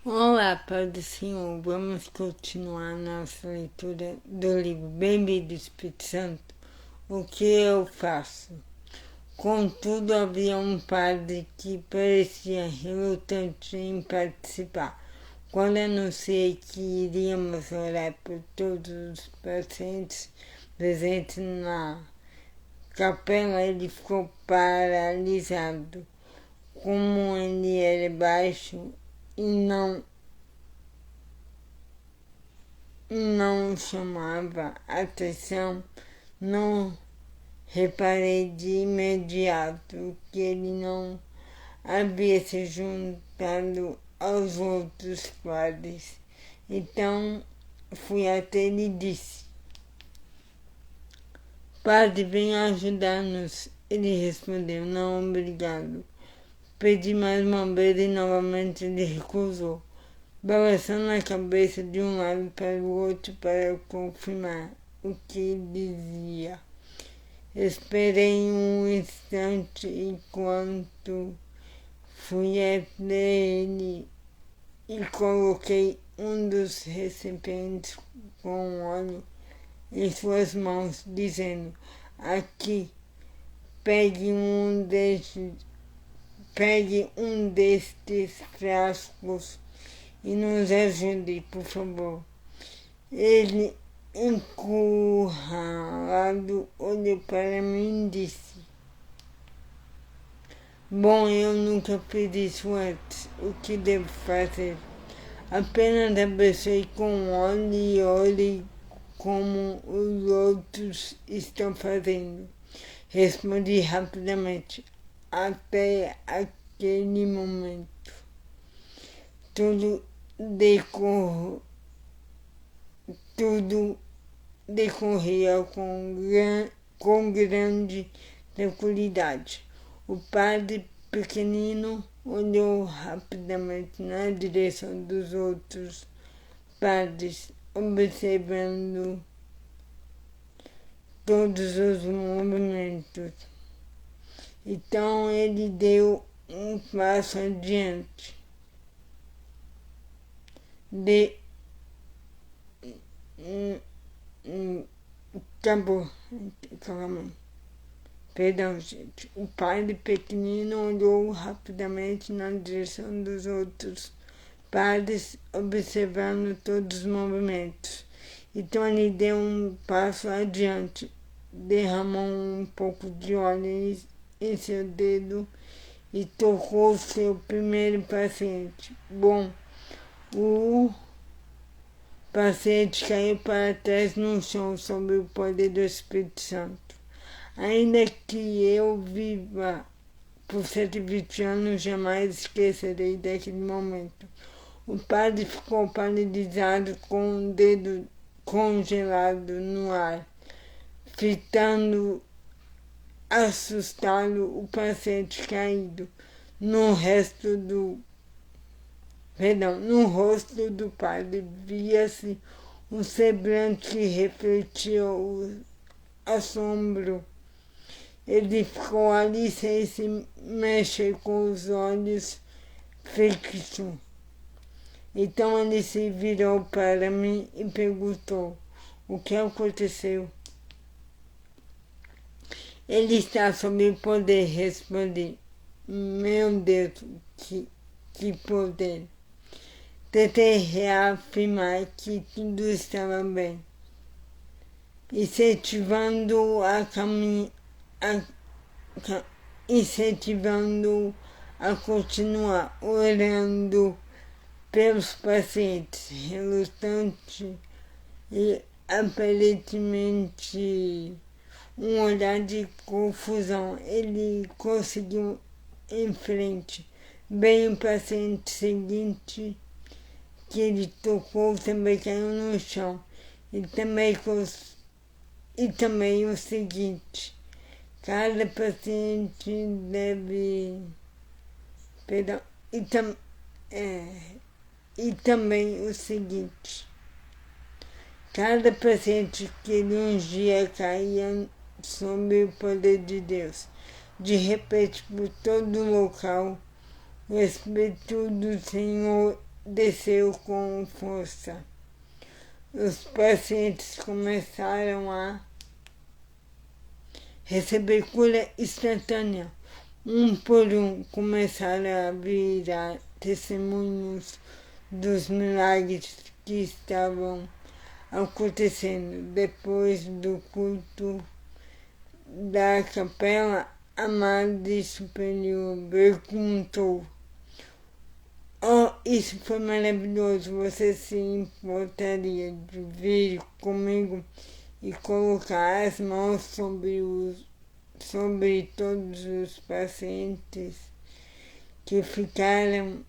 Olá, Pai do Senhor. Vamos continuar nossa leitura do livro Bem do Espírito Santo. O que eu faço? Contudo, havia um padre que parecia relutante em participar. Quando anunciei que iríamos orar por todos os pacientes presentes na capela, ele ficou paralisado. Como ele era baixo e não chamava atenção, não reparei de imediato que ele não havia se juntado aos outros padres. Então fui até ele e disse: Padre, venha ajudar-nos. Ele respondeu: Não, obrigado. Pedi mais uma vez e novamente ele recusou, balançando a cabeça de um lado para o outro para confirmar o que dizia. Esperei um instante enquanto fui até ele e coloquei um dos recipientes com óleo em suas mãos, dizendo: Aqui, pegue um destes frascos e nos ajude, por favor. Ele, encurralado, olhou para mim e disse: Bom, eu nunca fiz isso antes. O que devo fazer? Apenas abençoe com óleo e ore como os outros estão fazendo. Respondi rapidamente. Até aquele momento, tudo decorria com grande tranquilidade. O padre pequenino olhou rapidamente na direção dos outros padres, observando todos os movimentos. Então ele deu um passo adiante. Acabou. Calma. Perdão, gente. O padre pequenino olhou rapidamente na direção dos outros padres, observando todos os movimentos. Então ele deu um passo adiante, derramou um pouco de óleo em seu dedo e tocou seu primeiro paciente. Bom, o paciente caiu para trás no chão sob o poder do Espírito Santo. Ainda que eu viva por 120 anos, jamais esquecerei daquele momento. O padre ficou paralisado com o dedo congelado no ar, fitando assustado o paciente caído. No rosto do padre via-se um semblante que refletia o assombro. Ele ficou ali sem se mexer, com os olhos fixos. Então ele se virou para mim e perguntou: O que aconteceu? Ele está sob o poder, respondi. Meu Deus, que poder! Tentei reafirmar que tudo estava bem, incentivando a continuar orando pelos pacientes, relutante e aparentemente um olhar de confusão. Ele conseguiu em frente. Bem, o paciente seguinte que ele tocou também caiu no chão. E também o seguinte: cada paciente deve. Perdão. E também o seguinte: cada paciente que ele ungia caía sob o poder de Deus. De repente, por todo o local, o Espírito do Senhor desceu com força. Os pacientes começaram a receber cura instantânea. Um por um começaram a virar testemunhos dos milagres que estavam acontecendo. Depois do culto da capela, a Madre Superior perguntou: "Oh, isso foi maravilhoso, você se importaria de vir comigo e colocar as mãos sobre todos os pacientes que ficaram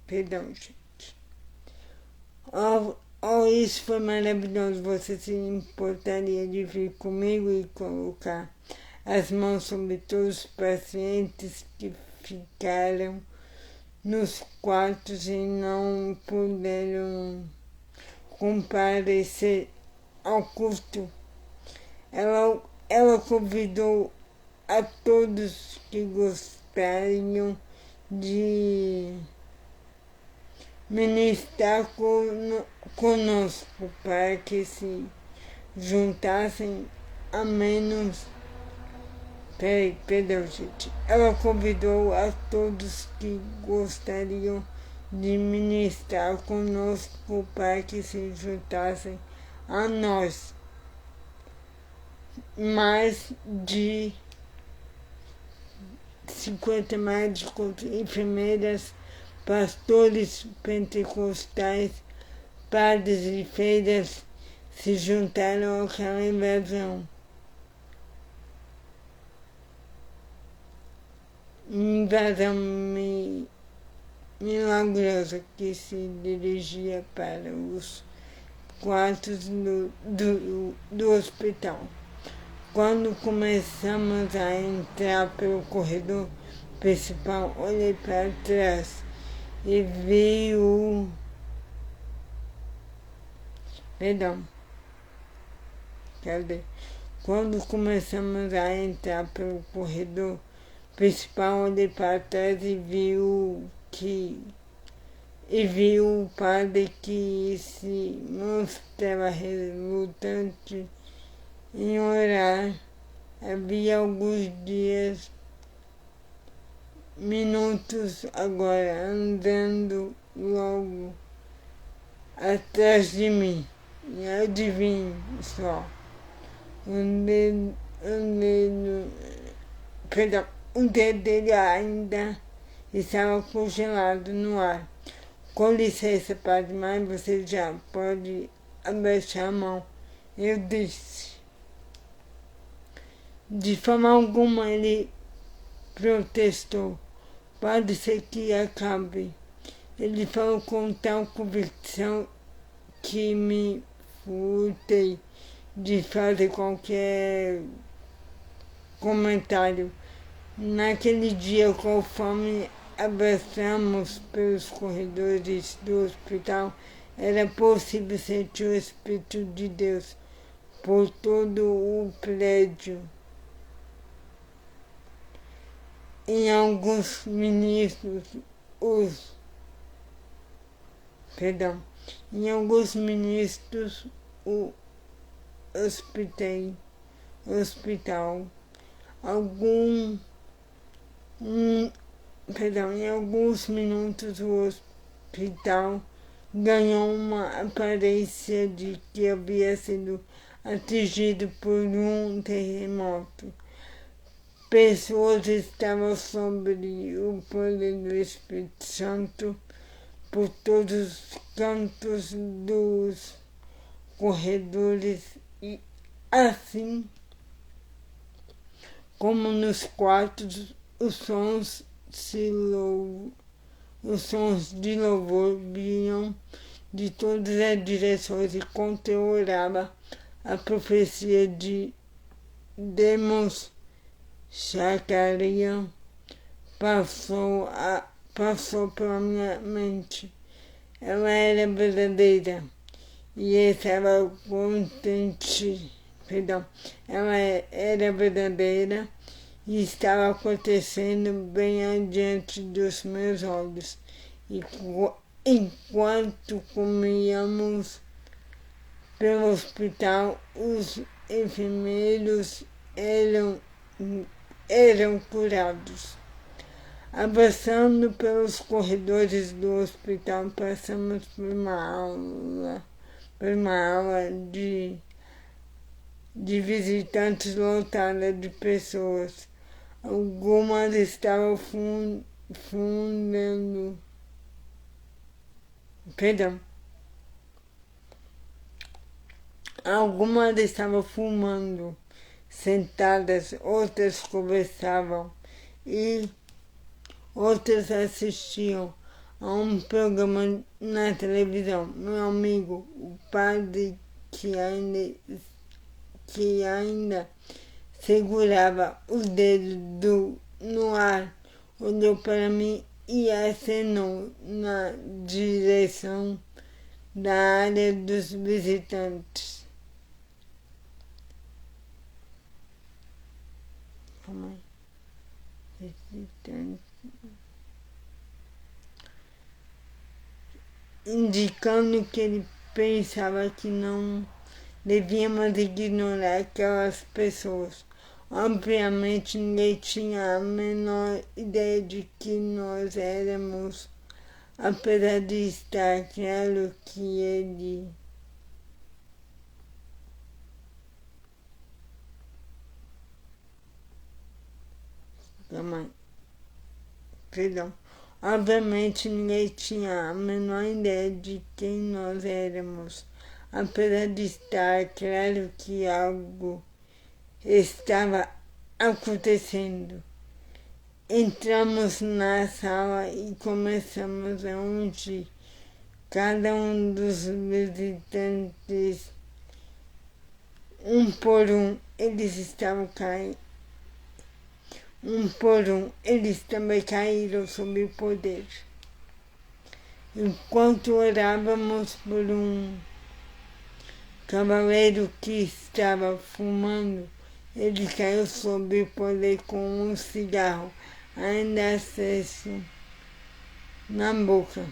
perdão, gente. Isso foi maravilhoso, você se importaria de vir comigo e colocar as mãos sobre todos os pacientes que ficaram nos quartos e não puderam comparecer ao culto?" Ela convidou a todos que gostariam de ministrar conosco para que se juntassem a menos. Perdão, gente. Ela convidou a todos que gostariam de ministrar conosco para que se juntassem a nós. Mais de 50 médicos, enfermeiras, pastores pentecostais, padres e freiras se juntaram àquela invasão milagrosa que se dirigia para os quartos do hospital. Quando começamos a entrar pelo corredor principal, olhei para trás e vi Quando começamos a entrar pelo corredor principal, olhei para trás e vi o padre que se mostrava relutante em orar. Havia alguns minutos agora, andando logo atrás de mim. E adivinhe só, o dedo dele ainda estava congelado no ar. "Com licença, padre, mas você já pode abaixar a mão", eu disse. De forma alguma, ele protestou. "Pode ser que acabe." Ele falou com tal convicção que me furtei de fazer qualquer comentário. Naquele dia, conforme avançamos pelos corredores do hospital, era possível sentir o Espírito de Deus por todo o prédio. Em alguns minutos, o hospital, em alguns minutos o hospital ganhou uma aparência de que havia sido atingido por um terremoto. Pessoas estavam sob o poder do Espírito Santo por todos os cantos dos corredores e, assim como nos quartos, os sons de louvor vinham de todas as direções e contemplava a profecia de Demos Zacarias passou pela minha mente. Ela era verdadeira e estava contente. Ela era verdadeira e estava acontecendo bem adiante dos meus olhos. E enquanto comíamos pelo hospital, os enfermeiros eram curados. Avançando pelos corredores do hospital, passamos por uma aula de visitantes lotada de pessoas. Algumas estavam Algumas estavam fumando, sentadas, outras conversavam e outras assistiam a um programa na televisão. Meu amigo, o padre que ainda segurava o dedo no ar, olhou para mim e acenou na direção da área dos visitantes. Indicando que ele pensava que não devíamos ignorar aquelas pessoas. Obviamente ninguém tinha a menor ideia de que nós éramos, apesar de estar claro que ele Obviamente ninguém tinha a menor ideia de quem nós éramos, apesar de estar claro que algo estava acontecendo. Entramos na sala e começamos a ungir cada um dos visitantes. Um por um, eles estavam caindo. Eles também caíram sob o poder. Enquanto orávamos por um cavaleiro que estava fumando, ele caiu sob o poder com um cigarro ainda aceso na boca.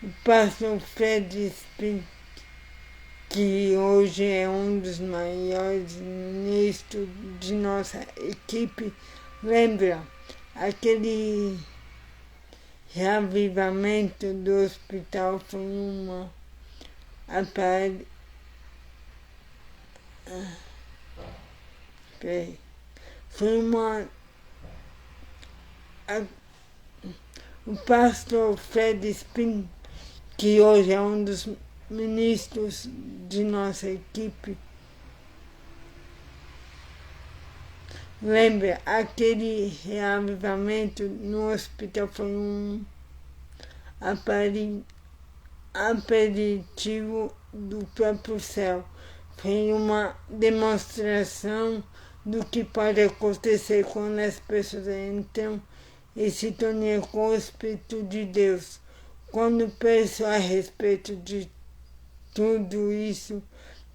O pastor Fred Spink, que hoje é um dos maiores ministros de nossa equipe, lembra aquele reavivamento do hospital foi o pastor Fred Spink, que hoje é um dos ministros de nossa equipe, lembra, aquele reavivamento no hospital foi um aperitivo do próprio céu. Foi uma demonstração do que pode acontecer quando as pessoas entram e se tornam com o Espírito de Deus. Quando penso a respeito de tudo isso,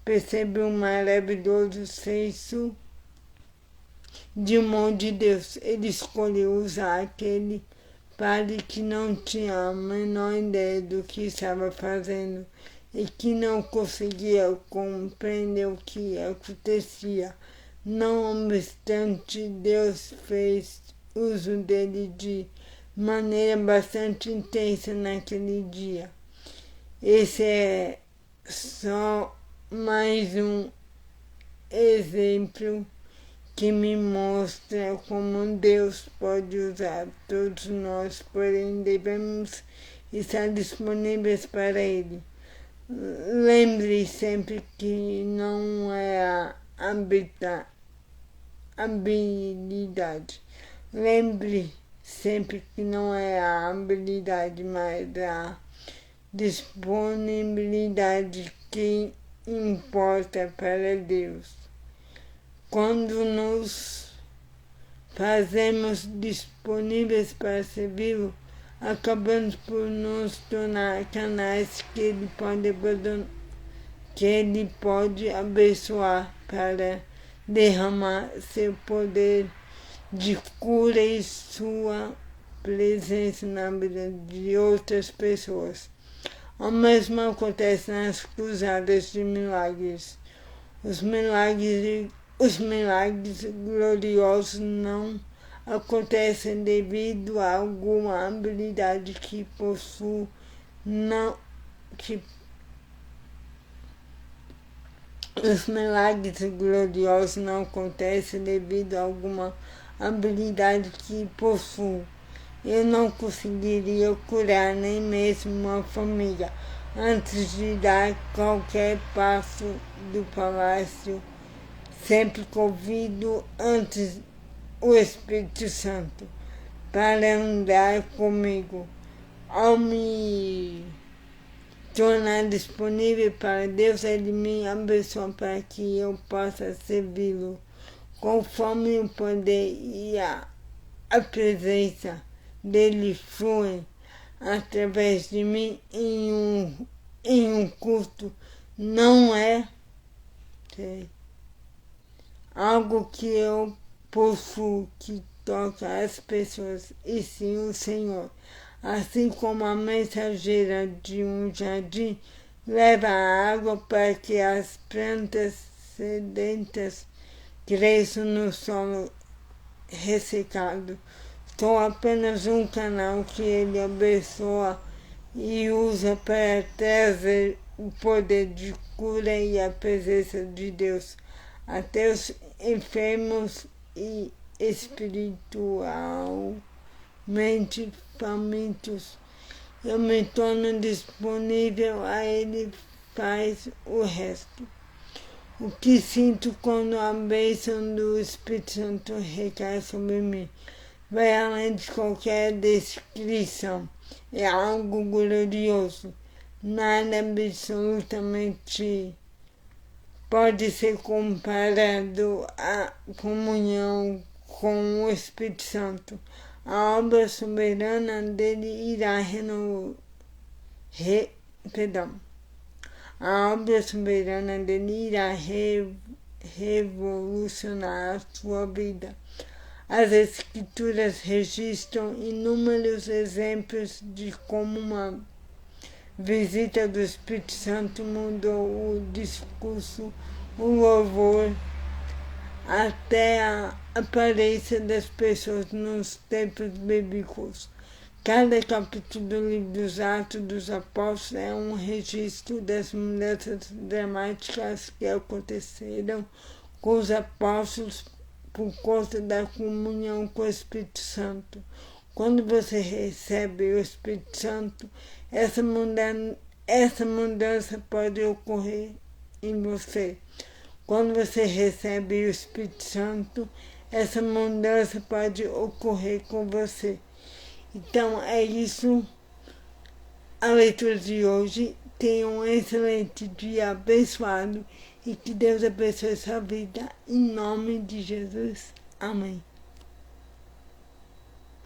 percebo um maravilhoso senso de mão de Deus. Ele escolheu usar aquele padre que não tinha a menor ideia do que estava fazendo e que não conseguia compreender o que acontecia. Não obstante, Deus fez uso dele de maneira bastante intensa naquele dia. Esse é só mais um exemplo que me mostra como Deus pode usar todos nós, porém devemos estar disponíveis para Ele. Lembre sempre que não é a habilidade. Lembre sempre que não é a habilidade, mas a disponibilidade que importa para Deus. Quando nos fazemos disponíveis para servi-lo, acabamos por nos tornar canais que ele pode abençoar para derramar seu poder de cura e sua presença na vida de outras pessoas. O mesmo acontece nas cruzadas de milagres. Os milagres gloriosos não acontecem devido a alguma habilidade que possuo, os milagres gloriosos não acontecem devido a alguma habilidade que possuo. Eu não conseguiria curar nem mesmo uma família antes de dar qualquer passo do palácio. Sempre convido antes o Espírito Santo para andar comigo. Ao me tornar disponível para Deus, Ele me abençoa para que eu possa servi-lo, conforme o poder e a presença dele fluem através de mim em um culto. Não é algo que eu possuo que toca as pessoas, e sim o Senhor. Assim como a mensageira de um jardim leva a água para que as plantas sedentas cresçam no solo ressecado. Sou apenas um canal que ele abençoa e usa para trazer o poder de cura e a presença de Deus até os enfermos e espiritualmente famintos. Eu me torno disponível, a Ele faz o resto. O que sinto quando a bênção do Espírito Santo recai sobre mim vai além de qualquer descrição. É algo glorioso. Nada absolutamente pode ser comparado à comunhão com o Espírito Santo. A obra soberana dele irá revolucionar a sua vida. As Escrituras registram inúmeros exemplos de como uma visita do Espírito Santo mudou o discurso, o louvor, até a aparência das pessoas nos tempos bíblicos. Cada capítulo do livro dos Atos dos Apóstolos é um registro das mudanças dramáticas que aconteceram com os apóstolos por conta da comunhão com o Espírito Santo. Quando você recebe o Espírito Santo, essa mudança pode ocorrer em você. Quando você recebe o Espírito Santo, essa mudança pode ocorrer com você. Então é isso, a leitura de hoje. Tenha um excelente dia abençoado e que Deus abençoe sua vida. Em nome de Jesus. Amém.